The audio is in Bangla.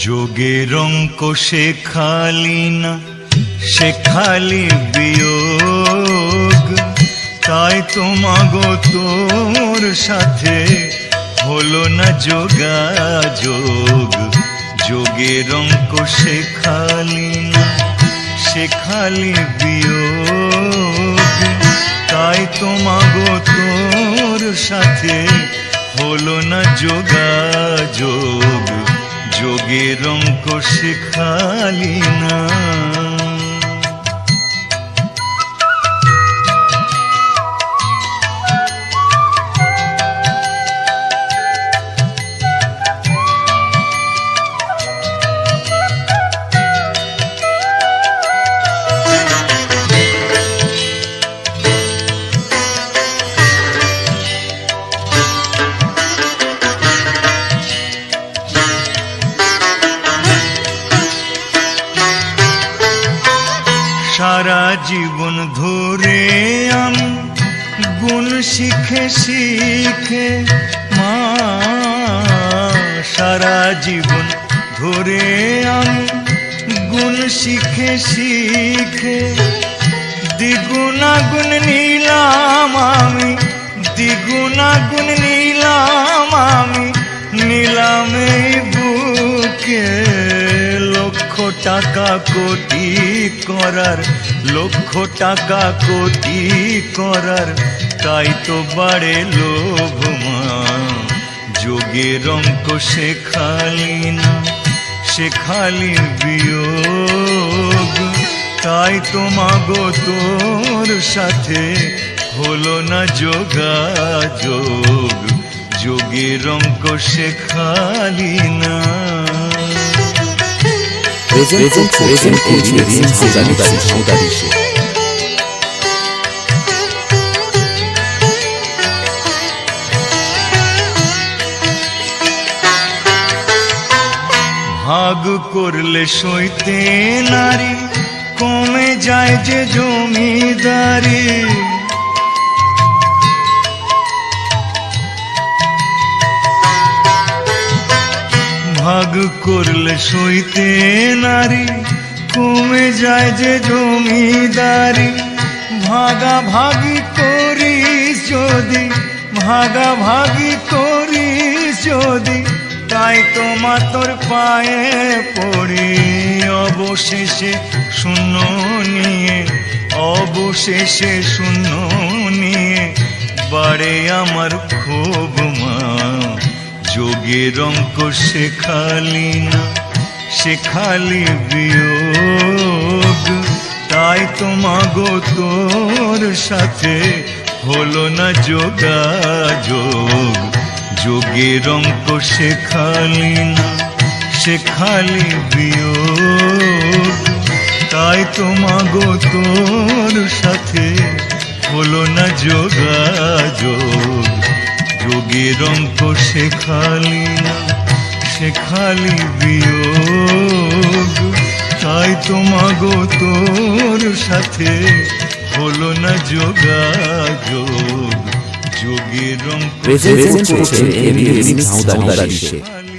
যোগের অঙ্ক শেখালি না, শেখালি বিয়োগ, তাই তো মাগো তোর সাথে হলো না যোগাযোগ। যোগের অঙ্ক শেখালি না, শেখালি বিয়োগ, তাই তো মাগো তোর সাথে হলো না যোগাযোগ। যোগের অঙ্ক শেখালি না। সারা জীবন ধরে আমি গুণ শিখে শিখে মা, সারা জীবন ধরে আমি গুণ শিখে শিখে দ্বিগুণাগুণ নিলাম আমি, দ্বিগুণাগুণ নিলাম আমি, নিলাম এই বুকে। লক্ষ টাকা কোটি করার, লক্ষ টাকা কোটি করার, তাই তো বাড়ে লোভ মা। যোগের অঙ্ক শেখালি না, শেখালি বিয়োগ, তাই তো মাগো তোর সাথে হলো না যোগাযোগ। যোগের অঙ্ক শেখালি না। ভাগ করলে সইতে নারী, কমে যায় যে জমিদারি। ভাগ করলে সইতে নারী, কমে যায় যে জমিদারি। ভাগাভাগি করিস যদি, ভাগাভাগি করিস যদি, তাই তো মা তোর পায়ে পড়ি। অবশেষে শূন্য নিয়ে, অবশেষে শূন্য নিয়ে বাড়ে আমার ক্ষোভ মা। যোগের অঙ্ক শেখালি না, শেখালি বিয়োগ, তাই তো মাগো তোর সাথে হলো না যোগাযোগ। যোগের অঙ্ক শেখালি না, শেখালি বিয়োগ, তাই তো মাগো তোর সাথে হলো না যোগাযোগ। যোগের অঙ্ক শেখালি না, শেখালি বিয়োগ, তাই তো মাগো তোর সাথে হলো না যোগাযোগ। যোগের অঙ্ক শেখালি